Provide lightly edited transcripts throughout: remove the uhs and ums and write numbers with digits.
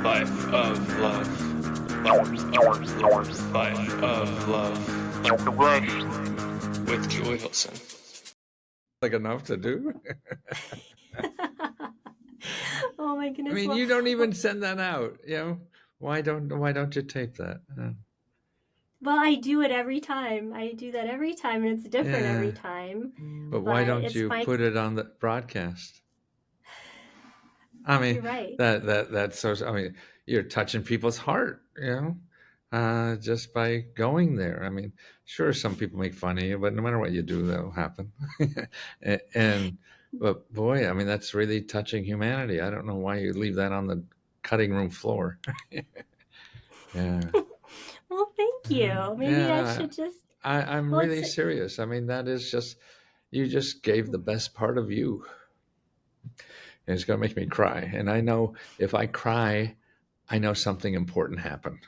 Life of love. Life of love. With Julie Hilsen. Like enough to do? Oh my goodness. I mean, you don't even send that out, you know? Why don't you tape that? Well, I do it every time. I do that every time, and it's different every time. But why don't you put it on the broadcast? I mean, you're right. That's so. I mean, you're touching people's heart, you know, just by going there. I mean, sure, some people make fun of you, but no matter what you do, that'll happen. But boy, I mean, that's really touching humanity. I don't know why you leave that on the cutting room floor. Yeah. Well, thank you. Maybe I should just. I'm really serious. I mean, that is just, you just gave the best part of you. And it's going to make me cry. And I know if I cry, I know something important happened.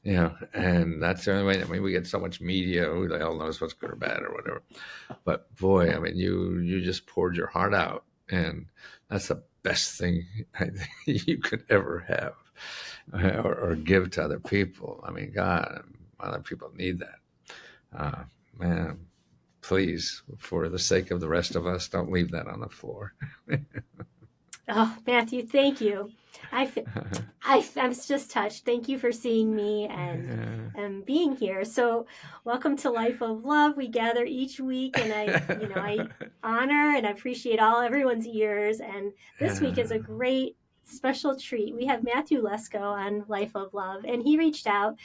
You know, and that's the only way. I mean, we get so much media. Who the hell knows what's good or bad or whatever. But boy, I mean, you just poured your heart out. And that's the best thing I think you could ever have or give to other people. I mean, God, other people need that. Man, please, for the sake of the rest of us, don't leave that on the floor. Oh, Matthew, thank you. I'm just touched. Thank you for seeing me and being here. So, welcome to Life of Love. We gather each week, and I honor and I appreciate everyone's ears. And this week is a great special treat. We have Matthew Lesko on Life of Love, and he reached out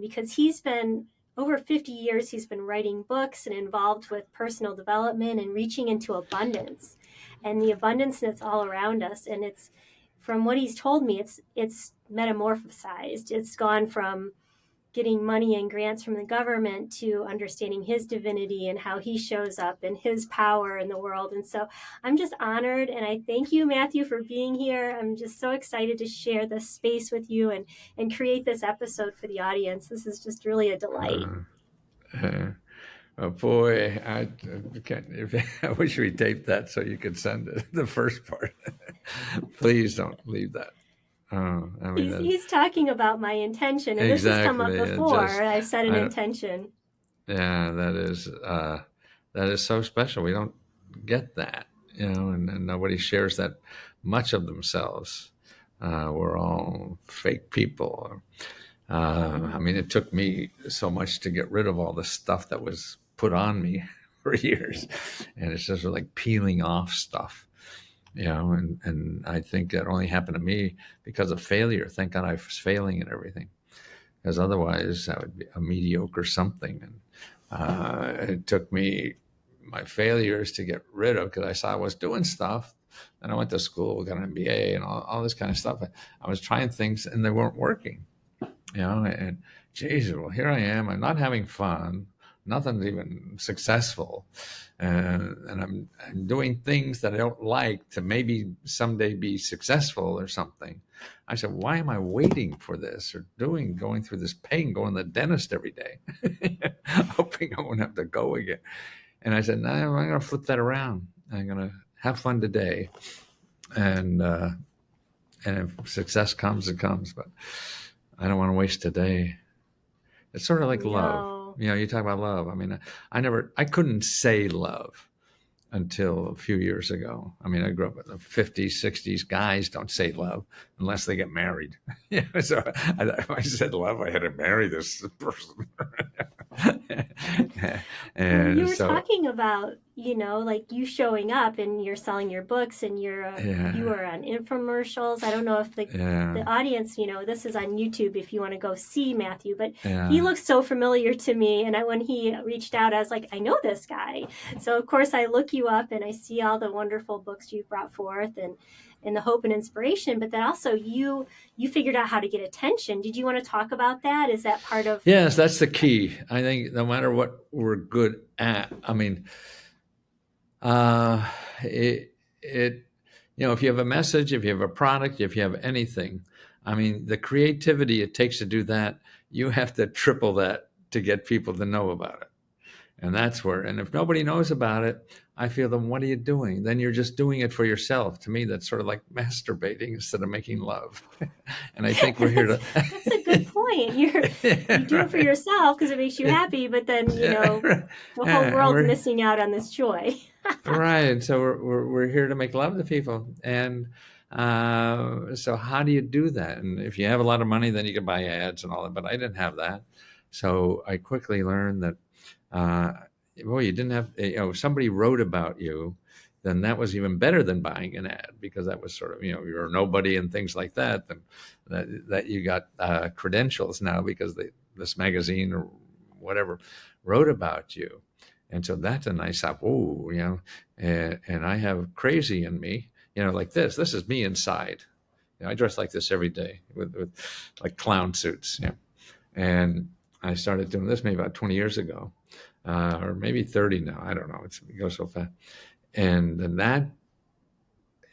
because he's been over 50 years. He's been writing books and involved with personal development and reaching into abundance. And the abundance that's all around us. And it's, from what he's told me, it's metamorphosized. It's gone from getting money and grants from the government to understanding his divinity and how he shows up and his power in the world. And so I'm just honored, and I thank you, Matthew, for being here. I'm just so excited to share this space with you and create this episode for the audience. This is just really a delight. Oh boy, I wish we taped that so you could send it, the first part. Please don't leave that. I mean, he's talking about my intention, and exactly, this has come up before. I've set an intention. Yeah, that is so special. We don't get that, you know, and nobody shares that much of themselves. We're all fake people. I mean, it took me so much to get rid of all the stuff that was put on me for years, and it's just like peeling off stuff, you know. And I think it only happened to me because of failure. Thank God I was failing at everything, because otherwise I would be a mediocre something. And it took me my failures to get rid of, because I saw I was doing stuff. And I went to school, got an MBA, and all this kind of stuff. I was trying things, and they weren't working. You know, and Jesus, well, here I am. I'm not having fun. Nothing's even successful, and I'm doing things that I don't like to maybe someday be successful or something. I said, why am I waiting for this or going through this pain, going to the dentist every day, hoping I won't have to go again? And I said, no, I'm going to flip that around. I'm going to have fun today, and if success comes, it comes, but I don't want to waste a day. It's sort of like love. You know, you talk about love. I mean, I couldn't say love until a few years ago. I mean, I grew up in the 50s, 60s. Guys don't say love unless they get married. So if I said love, I had to marry this person. And you were talking about, you know, like you showing up and you're selling your books and you are on infomercials. I don't know if the audience, you know, this is on YouTube if you want to go see Matthew, but he looks so familiar to me. And when he reached out, I was like, I know this guy. So of course I look you up and I see all the wonderful books you've brought forth and the hope and inspiration, but then also you figured out how to get attention. Did you want to talk about that? Is that part of? Yes, that's the key. I think no matter what we're good at, I mean, you know, if you have a message, if you have a product, if you have anything, I mean, the creativity it takes to do that, you have to triple that to get people to know about it. And that's where, and if nobody knows about it, I feel then what are you doing? Then you're just doing it for yourself. To me, that's sort of like masturbating instead of making love. And I think we're here to. That's a good point. You do it for Right. yourself because it makes you happy, but then the whole And world's missing out on this joy. right. So we're here to make love to people, and so how do you do that? And if you have a lot of money, then you can buy ads and all that. But I didn't have that, so I quickly learned that. Uh, well, you didn't have, if somebody wrote about you, then that was even better than buying an ad, because that was sort of, you're a nobody and things like that. Then that you got credentials now because this magazine or whatever wrote about you. And so that's a nice up. Oh, and I have crazy in me, like this. This is me inside. I dress like this every day with like clown suits. And I started doing this maybe about 20 years ago, or maybe 30 now. I don't know. It goes so fast. And then that,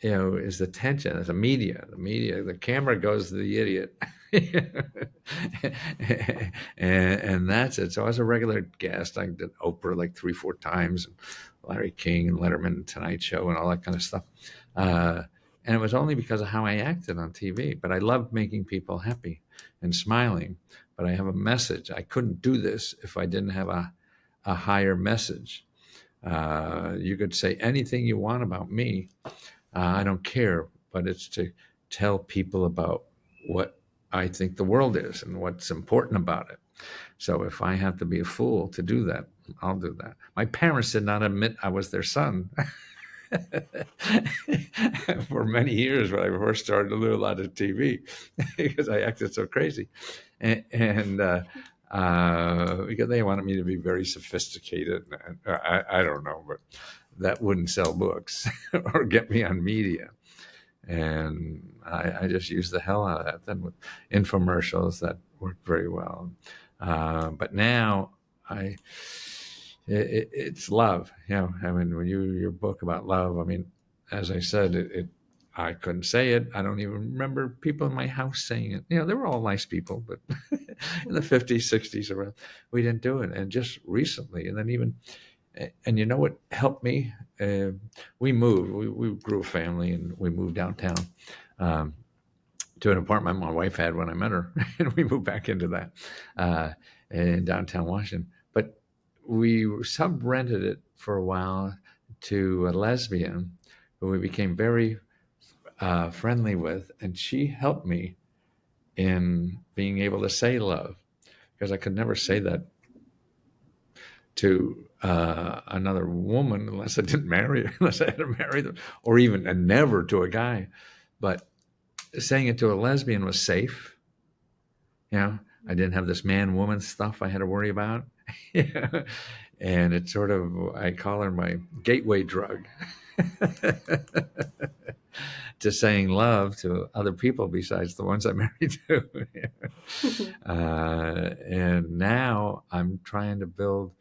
is the tension. It's the media. The camera goes to the idiot. and that's it. So I was a regular guest. I did Oprah like 3-4 times, and Larry King and Letterman and Tonight Show and all that kind of stuff. And it was only because of how I acted on TV. But I loved making people happy and smiling. But I have a message. I couldn't do this if I didn't have a higher message. You could say anything you want about me. I don't care, but it's to tell people about what I think the world is and what's important about it. So if I have to be a fool to do that, I'll do that. My parents did not admit I was their son. For many years when I first started to do a lot of TV, because I acted so crazy, and because they wanted me to be very sophisticated. I don't know, but that wouldn't sell books or get me on media. And I just used the hell out of that. Then with infomercials, that worked very well. But now it's love. I mean, when your book about love, I mean, as I said, I couldn't say it. I don't even remember people in my house saying it. They were all nice people, but in the 50s, 60s, around, we didn't do it. And just recently, and then even, and you know what helped me? We moved. We grew a family, and we moved downtown to an apartment my wife had when I met her, and we moved back into that in downtown Washington. But we sub-rented it for a while to a lesbian who we became very friendly with, and she helped me in being able to say love, because I could never say that to another woman unless I didn't marry her, unless I had to marry them, or even and never to a guy. But saying it to a lesbian was safe. I didn't have this man-woman stuff I had to worry about. And it's sort of, I call her my gateway drug to saying love to other people besides the ones I'm married to. And now I'm trying to build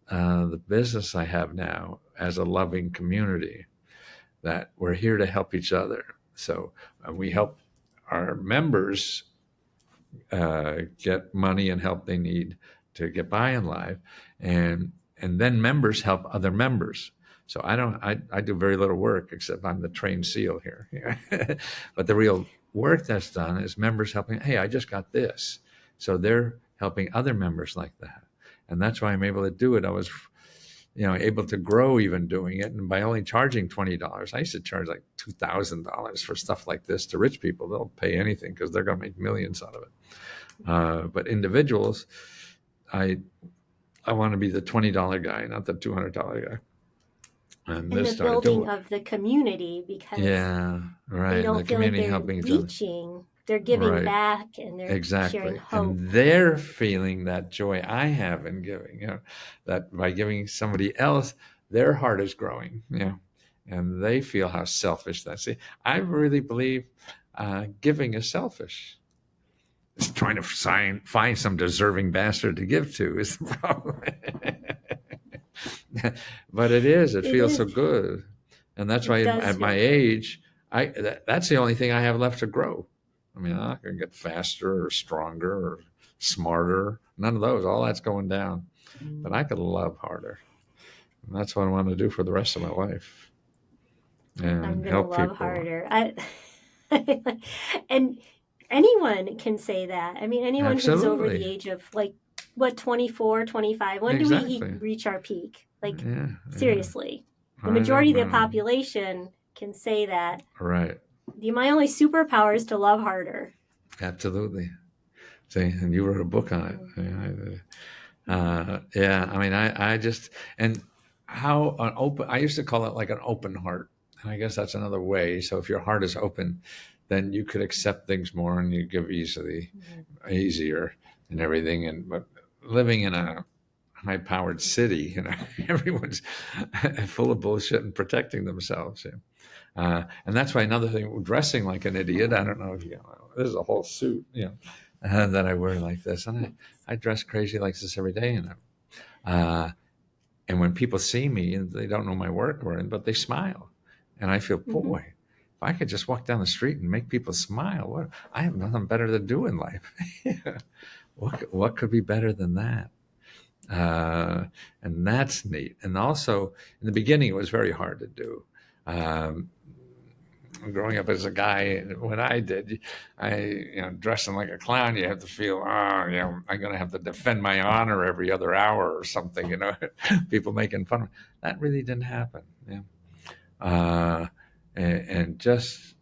the business I have now as a loving community, that we're here to help each other. So we help our members get money and help they need to get by in life, and then members help other members. So I do very little work, except I'm the trained SEAL here. But the real work that's done is members helping. Hey, I just got this, so they're helping other members like that, and that's why I'm able to do it. I was able to grow even doing it, and by only charging $20. I used to charge like $2,000 for stuff like this to rich people. They'll pay anything because they're going to make millions out of it. But individuals, I want to be the $20 guy, not the $200 guy. And the building of the community, because they don't feel like they're reaching. They're giving back, and they're sharing hope. And they're feeling that joy I have in giving, that by giving somebody else, their heart is growing, and they feel how selfish that's. See, I really believe giving is selfish. It's trying to find some deserving bastard to give to is the problem. But it feels so good. And that's why at my age, that's the only thing I have left to grow. I mean, I'm not going to get faster or stronger or smarter. None of those. All that's going down. but I could love harder. And that's what I want to do for the rest of my life. I'm And gonna help love people. harder. And anyone can say that. I mean, anyone who's over the Absolutely. age of like what 24, 25. When do we Exactly. reach our peak? Like Yeah. seriously, the I majority don't of the know. population can say that. Right. My only superpower is to love harder. Absolutely. See, and you wrote a book on it. Yeah. I mean, I just, and how an open, I used to call it like an open heart. And I guess that's another way. So if your heart is open, then you could accept things more and you give easier and everything. And, but living in a high powered city, everyone's full of bullshit and protecting themselves. Yeah. And that's why another thing, dressing like an idiot. I don't know if you know, this is a whole suit, that I wear like this, and I dress crazy like this every day. And when people see me and they don't know my work we're in, but they smile, and I feel, boy, if I could just walk down the street and make people smile, I have nothing better to do in life. What could be better than that? And that's neat. And also, in the beginning, it was very hard to do. Um, Growing up as a guy, when I did, dressing like a clown, you have to feel, I'm going to have to defend my honor every other hour or something, people making fun of me. That really didn't happen. Yeah. And just,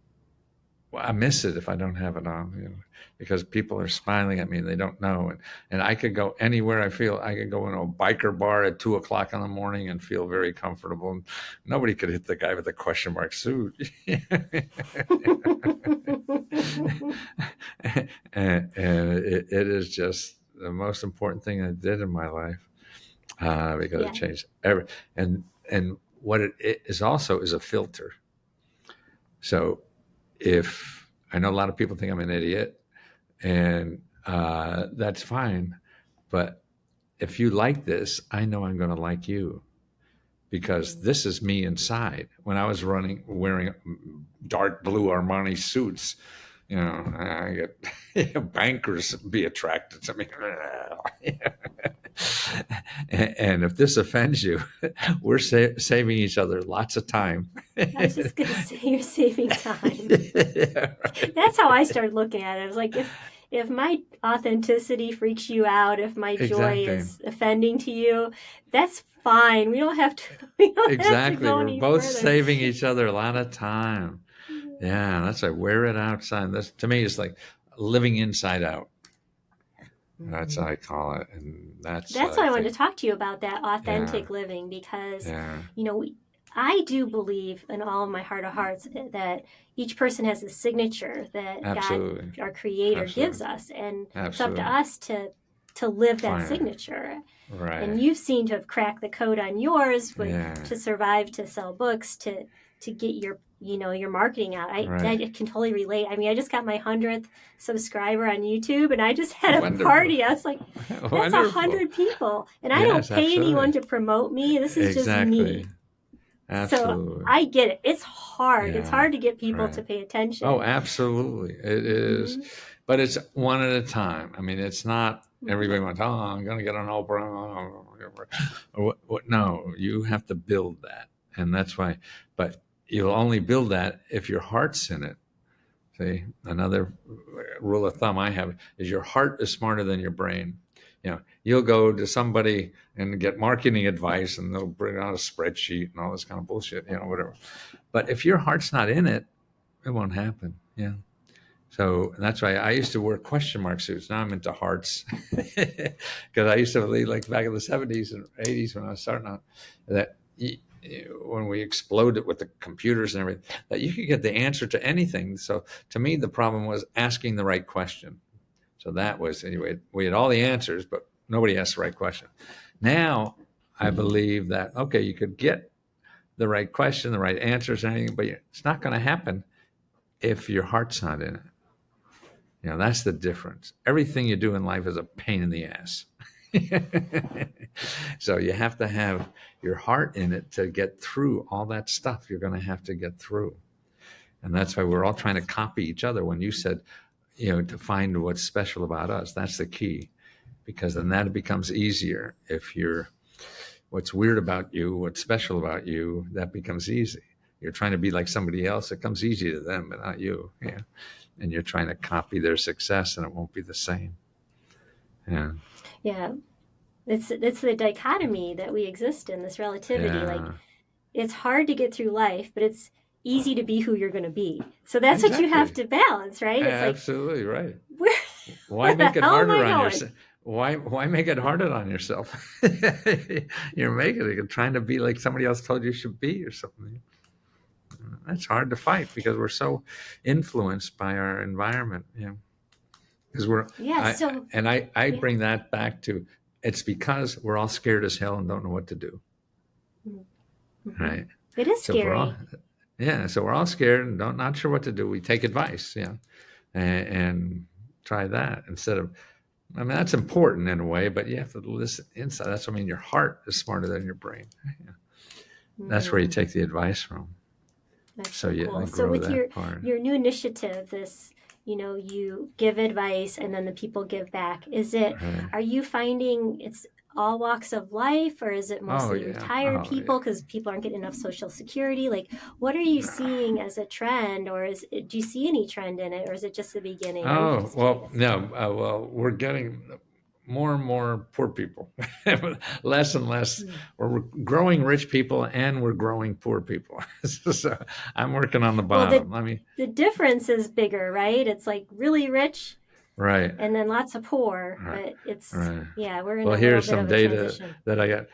well, I miss it if I don't have it on, because people are smiling at me and they don't know. And I could go anywhere I feel. I could go in a biker bar at 2:00 in the morning and feel very comfortable. And nobody could hit the guy with the question mark suit. and it is just the most important thing I did in my life, because it changed every. And what it is also is a filter. So if I know a lot of people think I'm an idiot, and that's fine, but if you like this, I know I'm going to like you, because this is me inside. When I was wearing dark blue Armani suits, I get bankers be attracted to me. And if this offends you, we're saving each other lots of time. I was just going to say, you're saving time. Yeah, right. That's how I started looking at it. I was like, if my authenticity freaks you out, if my joy Exactly. is offending to you, that's fine. We don't have to. We don't have to Exactly. go We're any both further. saving each other a lot of time. Yeah, that's like wear it outside. This to me is like living inside out. That's how I call it, and that's That's why I wanted to talk to you about that authentic Yeah. living, because Yeah, I do believe in all of my heart of hearts that each person has a signature that absolutely, God, our Creator, absolutely, gives us, and it's up absolutely. to us to live that Fine. signature. Right. And you seem to have cracked the code on yours Yeah. to survive, to sell books, to get your your marketing out. I can totally relate. I mean, I just got my 100th subscriber on YouTube, and I just had a Wonderful. party. I was like, that's Wonderful. 100 people, and I don't pay anyone to promote me. This is just me. Absolutely. So I get it. It's hard. Yeah, It's hard to get people right. to pay attention. Oh, absolutely. It is. But it's one at a time. I mean, it's not everybody wants, I'm going to get on Oprah. Or what? No, you have to build that. And that's why, but you'll only build that if your heart's in it. See, another rule of thumb I have is your heart is smarter than your brain. You'll go to somebody and get marketing advice, and they'll bring out a spreadsheet and all this kind of bullshit, whatever. But if your heart's not in it, it won't happen. Yeah. So that's why I used to wear question mark suits. Now I'm into hearts, because I used to believe, like back in the 70s and 80s when I was starting out, that when we exploded with the computers and everything, that you could get the answer to anything. So to me, the problem was asking the right question. So that was, anyway, we had all the answers, but nobody asked the right question. Now I believe that, okay, you could get the right question, the right answers and anything, but it's not going to happen if your heart's not in it. That's the difference. Everything you do in life is a pain in the ass. So you have to have your heart in it to get through all that stuff you're going to have to get through. And that's why we're all trying to copy each other. When you said, to find what's special about us, that's the key. because then that becomes easier. If you're what's weird about you, what's special about you, that becomes easy. You're trying to be like somebody else, it comes easy to them, but not you. Yeah. And you're trying to copy their success, and it won't be the same. Yeah. Yeah. It's the dichotomy that we exist in, this relativity. Like, Yeah. it's hard to get through life, but it's easy to be who you're going to be. So that's what you have Exactly. to balance, right? It's like, Absolutely right. where, Why where the make it hell am harder I on going? yourself? Why make it harder on yourself? You're making it. You're trying to be like somebody else told you should be or something. That's hard to fight because we're so influenced by our environment. Yeah. Because Yeah. So, I yeah. bring that back to, it's because we're all scared as hell and don't know what to do. Mm-hmm. Right. It is So scary. so we're all scared and not sure what to do. We take advice, and try that instead of, I mean, that's important in a way, but you have to listen inside. That's what I mean. Your heart is smarter than your brain. Yeah. That's where you take the advice from. That's So so you cool. So grow with that part. your new initiative, this, you give advice and then the people give back. Right. Are you finding it's all walks of life, or is it Oh mostly yeah. retired Oh people yeah. because people aren't getting enough Social Security? Like, what are you seeing as a trend, or do you see any trend in it, or is it just the beginning? I'm Oh just well, curious. no. Well, we're getting more and more poor people, less and less. We're growing rich people, and we're growing poor people. So I'm working on the Well, bottom. I mean, the difference is bigger, right? It's like really rich right, and then lots of poor, right, but right. yeah, we're in Well, a little here's bit some of a data transition. that I got.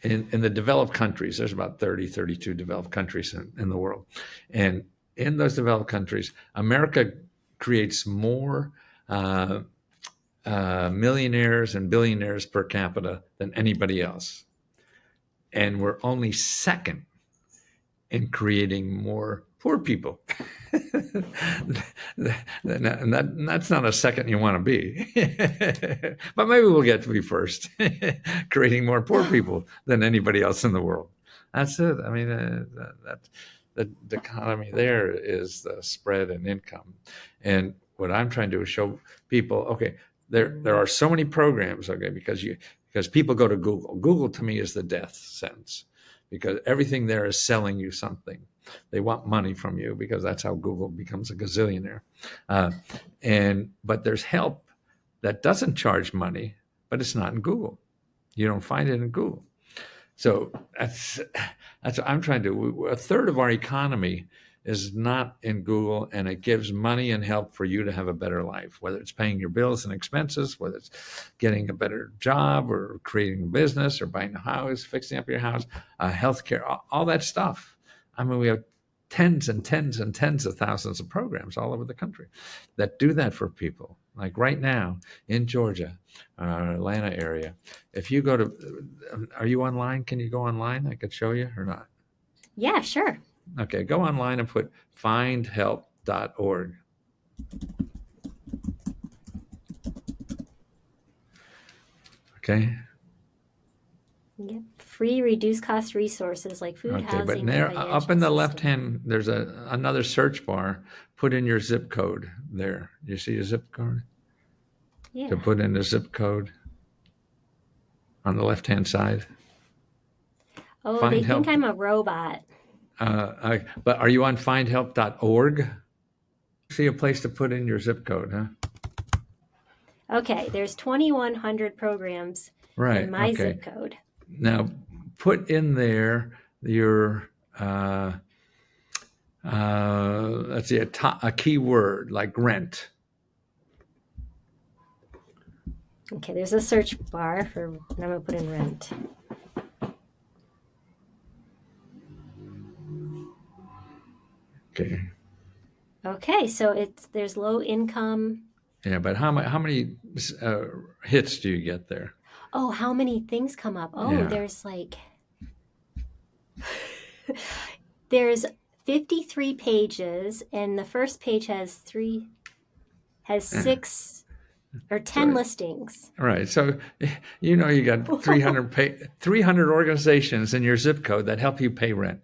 In the developed countries, there's about 30, 32 developed countries in the world. And in those developed countries, America creates more millionaires and billionaires per capita than anybody else. And we're only second in creating more poor people. And that's not a second you want to be. But maybe we'll get to be first, creating more poor people than anybody else in the world. That's it. I mean, the economy there is the spread in income. And what I'm trying to do is show people, okay, there are so many programs, okay, because people go to Google. Google to me is the death sentence, because everything there is selling you something. They want money from you because that's how Google becomes a gazillionaire. But there's help that doesn't charge money, but it's not in Google. You don't find it in Google. So that's what I'm trying to do. A third of our economy is not in Google, and it gives money and help for you to have a better life, whether it's paying your bills and expenses, whether it's getting a better job or creating a business or buying a house, fixing up your house, healthcare, all that stuff. I mean, we have tens and tens and tens of thousands of programs all over the country that do that for people. Like right now in Georgia, Atlanta area, if you go to, are you online? Can you go online? I could show you or not. Yeah, sure. Okay, go online and put findhelp.org. Okay. Yep. Free reduced cost resources like food, Okay, but housing, and there up financial in the left assistance. hand, there's another search bar. Put in your zip code there. You see a zip code? Yeah. To put in the zip code on the left hand side. Oh, they Find think help. I'm a robot. But are you on findhelp.org? See a place to put in your zip code, huh? Okay, there's 2,100 programs Right. in my Okay. zip code. Now put in there your let's see, a key word like rent. Okay, there's a search bar for, and I'm gonna put in rent. Okay. Okay, so there's low income. Yeah, but how many hits do you get there? Oh, how many things come up? Oh, Yeah. there's 53 pages, and the first page has 6 or 10 listings. Right. So you got 300 organizations in your zip code that help you pay rent.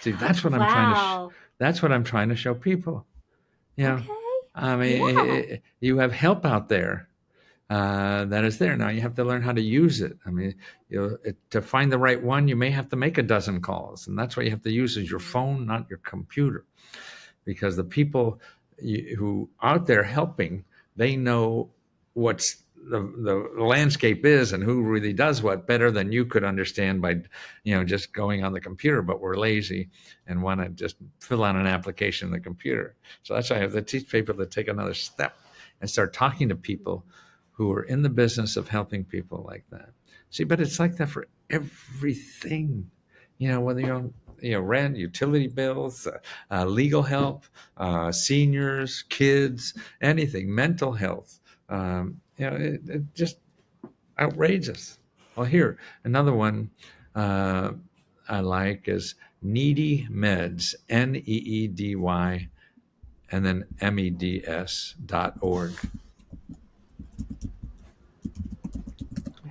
See, that's what Wow. that's what I'm trying to show people. Okay. I mean, Yeah. you have help out there that is there. Now you have to learn how to use it. I mean, to find the right one, you may have to make a dozen calls, and that's what you have to use is your phone, not your computer, because the people who out there helping, they know what's the landscape is and who really does what better than you could understand by just going on the computer. But we're lazy and want to just fill out an application in the computer. So that's why I have to teach people to take another step and start talking to people who are in the business of helping people like that. See, but it's like that for everything, whether you're on rent, utility bills, legal help, seniors, kids, anything, mental health. It just outrageous. Well, here, another one I like is Needy Meds, NEEDY, and then MEDS.org.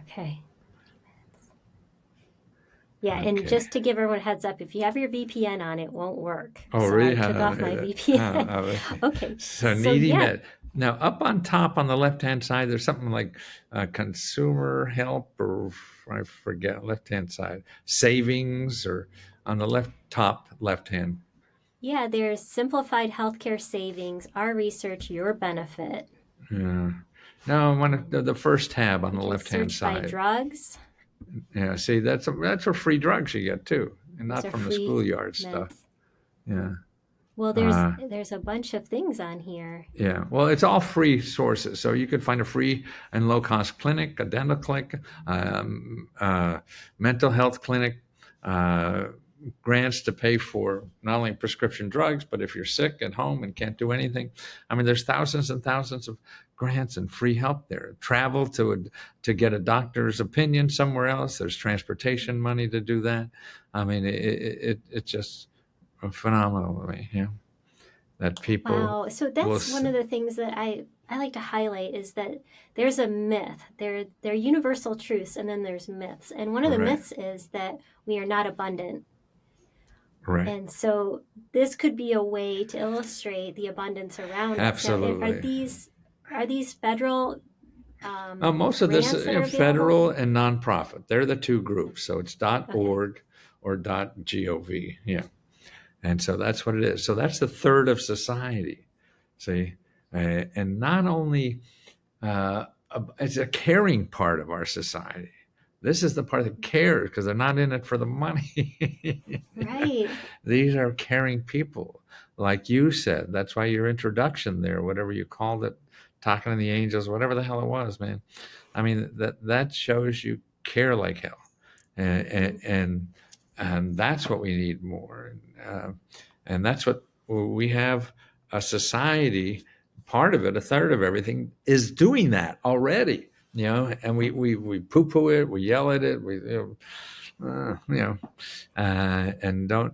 Okay. Yeah, and just to give everyone a heads up, if you have your VPN on, it won't work. Oh, so really? I took off my VPN. Okay. So Needy Med. Now, up on top on the left-hand side, there's something like consumer help, or I forget, left-hand side, savings, or on the top left-hand. Yeah, there's simplified healthcare savings, our research, your benefit. Yeah. No, the first tab on the left-hand side. Search by drugs. Yeah, see, that's for free drugs you get too, and not from the schoolyard stuff. Yeah. Well, there's a bunch of things on here. Yeah. Well, it's all free sources, so you could find a free and low-cost clinic, a dental clinic, mental health clinic, grants to pay for not only prescription drugs, but if you're sick at home and can't do anything. I mean, there's thousands and thousands of grants and free help there. Travel to get a doctor's opinion somewhere else. There's transportation money to do that. I mean, it's just phenomenal to me. Yeah, that people. Wow. So that's one of the things that I like to highlight is that there's a myth. There are universal truths, and then there's myths. And one of the myths is that we are not abundant. Right. And so this could be a way to illustrate the abundance around us. Absolutely. Now, are these federal? Most of this is federal and nonprofit. They're the two groups. So it's .org or .gov. Yeah. And so that's what it is. So that's the third of society. See, and not only it's a caring part of our society. This is the part that cares because they're not in it for the money. Right. These are caring people, like you said. That's why your introduction there, whatever you called it, talking to the angels, whatever the hell it was, man. I mean, that shows you care like hell, and that's what we need more. And that's what we have. A society, part of it, a third of everything, is doing that already. And we poo-poo it, we yell at it, and don't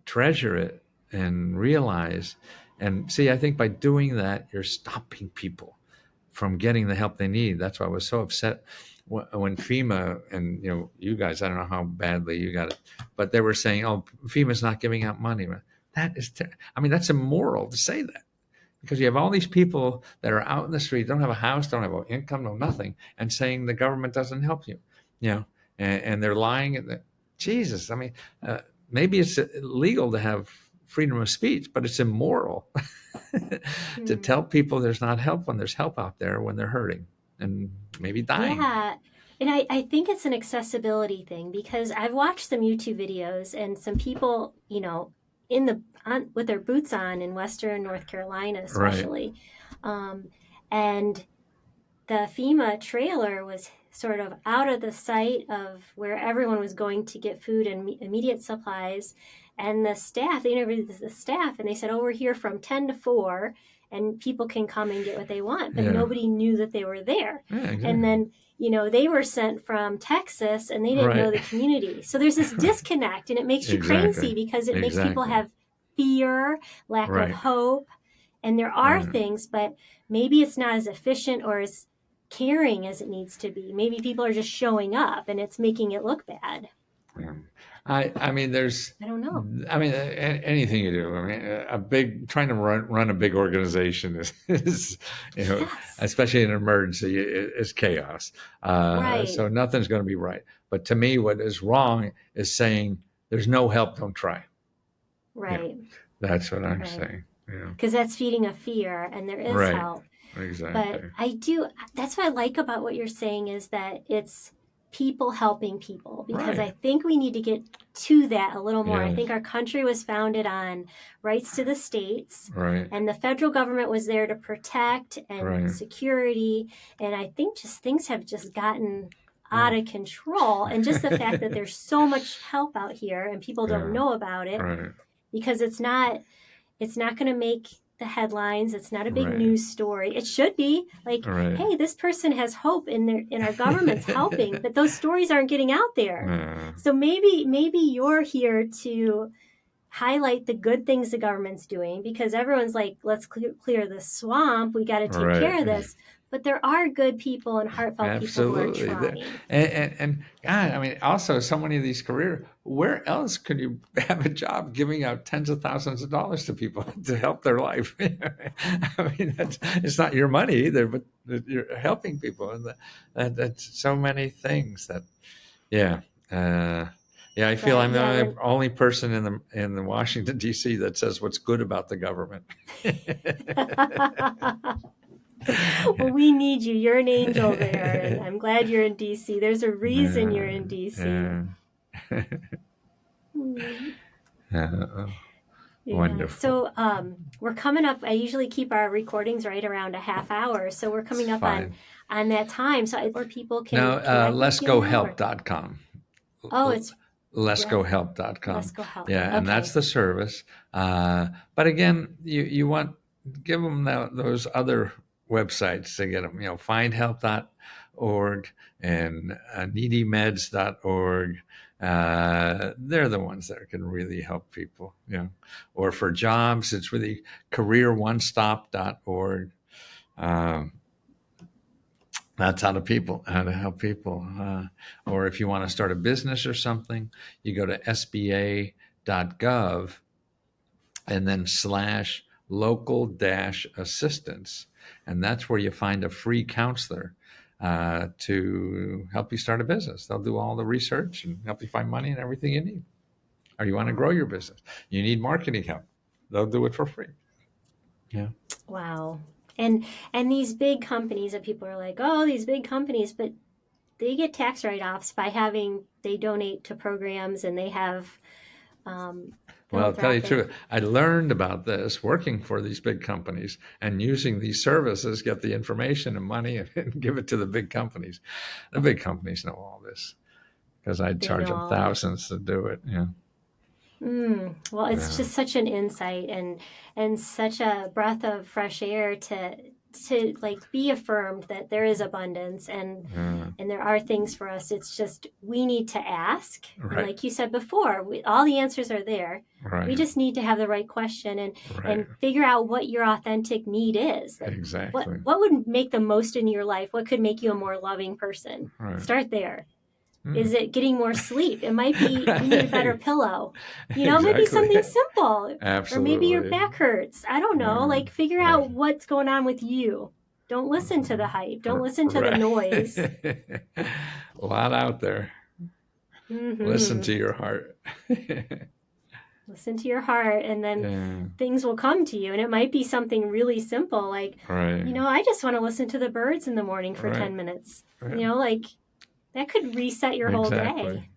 treasure it and realize. And see, I think by doing that, you're stopping people from getting the help they need. That's why I was so upset when FEMA and you guys, I don't know how badly you got it, but they were saying, "Oh, FEMA's not giving out money." That is, that's immoral to say that. Because you have all these people that are out in the street, don't have a house, don't have an income, no nothing, and saying the government doesn't help you, and they're lying. Jesus, maybe it's illegal to have freedom of speech, but it's immoral to tell people there's not help when there's help out there when they're hurting and maybe dying. Yeah. And I think it's an accessibility thing because I've watched some YouTube videos and some people, with their boots on in Western North Carolina, especially. Right. And the FEMA trailer was sort of out of the sight of where everyone was going to get food and immediate supplies. And they interviewed the staff and they said, "Oh, we're here from 10 to 4 and people can come and get what they want." But nobody knew that they were there. Yeah, exactly. And then, they were sent from Texas and they didn't know the community. So there's this disconnect and it makes you crazy because it makes people have fear, lack of hope. And there are things, but maybe it's not as efficient or as caring as it needs to be. Maybe people are just showing up and it's making it look bad. I mean, I don't know. I mean, anything you do. I mean, trying to run a big organization is, Yes. especially in an emergency, is chaos. Right. So nothing's going to be right. But to me, what is wrong is saying there's no help, don't try. Right. That's what I'm Right. saying. Because that's feeding a fear, and there is Right. help. Exactly. But that's what I like about what you're saying is that it's people helping people, because Right. I think we need to get to that a little more. I Yes. think our country was founded on rights to the states, Right. and the federal government was there to protect and Right. security. And I think just things have just gotten out of control. And just the fact that there's so much help out here and people don't know about it, Right. because it's not going to make the headlines. It's not a big Right. news story. It should be like, Right. hey, this person has hope in our government's helping, but those stories aren't getting out there. So maybe you're here to highlight the good things the government's doing, because everyone's like, let's clear the swamp. We got to take care of this. But there are good people and heartfelt people who are trying. And God, I mean, also so many of these careers, where else could you have a job giving out tens of thousands of dollars to people to help their life? I mean, it's not your money either, but you're helping people. And that's so many things that, I feel I'm the only person in the Washington, D.C. that says what's good about the government. Well, we need you. You're an angel there, and I'm glad you're in DC. There's a reason you're in DC. Wonderful. So we're coming up. I usually keep our recordings right around a half hour, so we're coming up on that time. So where people can leskohelp.com. Oh, it's leskohelp.com. Lesko Help. Yeah, and that's the service. But again, you want give them those other websites to get them. Findhelp.org and needymeds.org. They're the ones that can really help people. Or for jobs, it's really careeronestop.org. That's how to help people. Or if you want to start a business or something, you go to sba.gov and then /local-assistance. And that's where you find a free counselor to help you start a business. They'll do all the research and help you find money and everything you need. Or you want to grow your business. You need marketing help. They'll do it for free. Yeah. Wow. And these big companies that people are like, oh, these big companies, but they get tax write-offs they donate to programs, and they have well, I'll tell you the truth. I learned about this working for these big companies and using these services, get the information and money and give it to the big companies. The big companies know all this because I'd charge them thousands to do it. Well, it's just such an insight and such a breath of fresh air to like be affirmed that there is abundance and there are things for us. It's just we need to ask. Right. And like you said before, all the answers are there. Right. We just need to have the right question and figure out what your authentic need is. Like, exactly. What would make the most in your life? What could make you a more loving person? Right. Start there. Is it getting more sleep? It might be you need a better pillow. Maybe something simple. Absolutely. Or maybe your back hurts. I don't know. Like figure out what's going on with you. Don't listen to the hype. Don't listen to the noise. A lot out there. Mm-hmm. Listen to your heart. Listen to your heart, and then things will come to you. And it might be something really simple, like, I just want to listen to the birds in the morning for 10 minutes. Right. That could reset your whole day.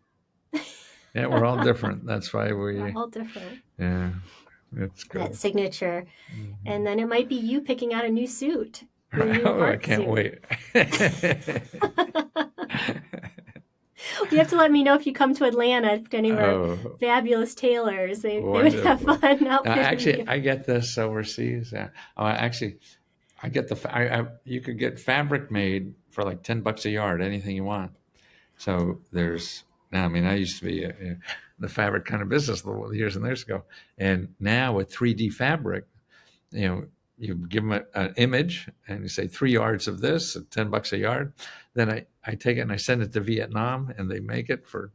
Yeah, we're all different. That's why we're all different. Yeah, it's good. That signature. Mm-hmm. And then it might be you picking out a new suit. I can't wait. You have to let me know if you come to Atlanta. Any of our fabulous tailors. They would have fun outfitting. I get this overseas. I get you could get fabric made for like $10 a yard, anything you want. So I used to be the fabric kind of business years and years ago. And now with 3D fabric, you give them an image and you say 3 yards of this at $10 a yard. Then I take it and I send it to Vietnam and they make it for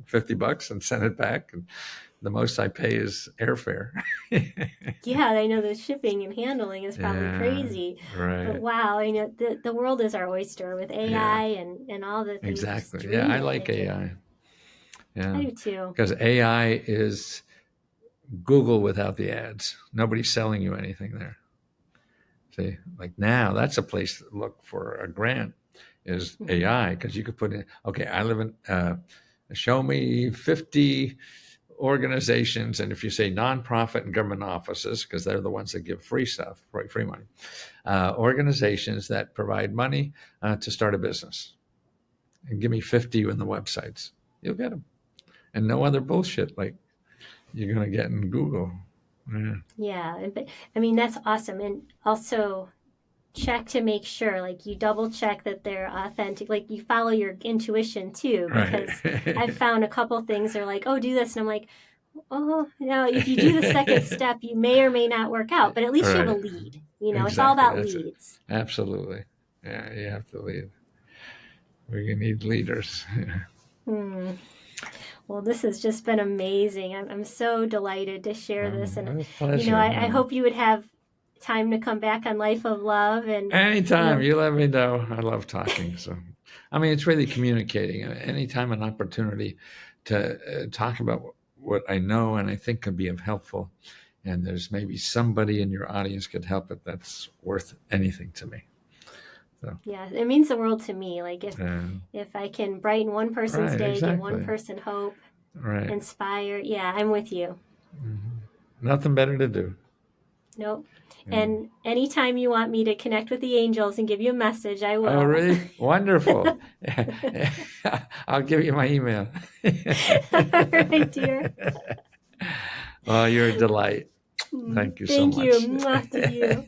$50 and send it back. And the most I pay is airfare. Yeah, I know the shipping and handling is probably Yeah, crazy. right. But wow, I know the world is our oyster with AI Yeah, and all the things just exactly. Yeah, I like streaming. AI. Yeah, I do too. because AI is Google without the ads. Nobody's selling you anything there. See, like now, that's a place to look for a grant is AI, because you could put in, okay, I live in, show me 50 organizations, and if you say nonprofit and government offices, because they're the ones that give free stuff, free money, organizations that provide money to start a business, and give me 50 in the websites, you'll get them, and no other bullshit like you're going to get in Google. Yeah. Yeah, but I mean that's awesome. And also check to make sure, like you double check that they're authentic. Like you follow your intuition too, Right. because I've found a couple things are like, oh, do this, and I'm like, oh no. If you do the second step, you may or may not work out, but at least you have a Right. lead. You know, it's all Exactly. about That's it. leads. Absolutely. Yeah, you have to lead. We need leaders. Hmm. Well, this has just been amazing. I'm so delighted to share this, and It's a pleasure. I hope you would have time to come back on Life of Love, and Anytime you let me know. I love talking. So, I mean, it's really communicating. Anytime an opportunity to talk about what I know and I think could be of helpful, and there's maybe somebody in your audience could help it, that's worth anything to me. So, yeah, it means the world to me. Like if I can brighten one person's right, day, give one exactly. person hope, Right. inspire. Yeah, I'm with you. Nothing better to do. Nope. And anytime you want me to connect with the angels and give you a message, I will. Oh, really? Wonderful. I'll give you my email. All right, dear. Well, you're a delight. Thank you so Thank much. you. Mwah to you.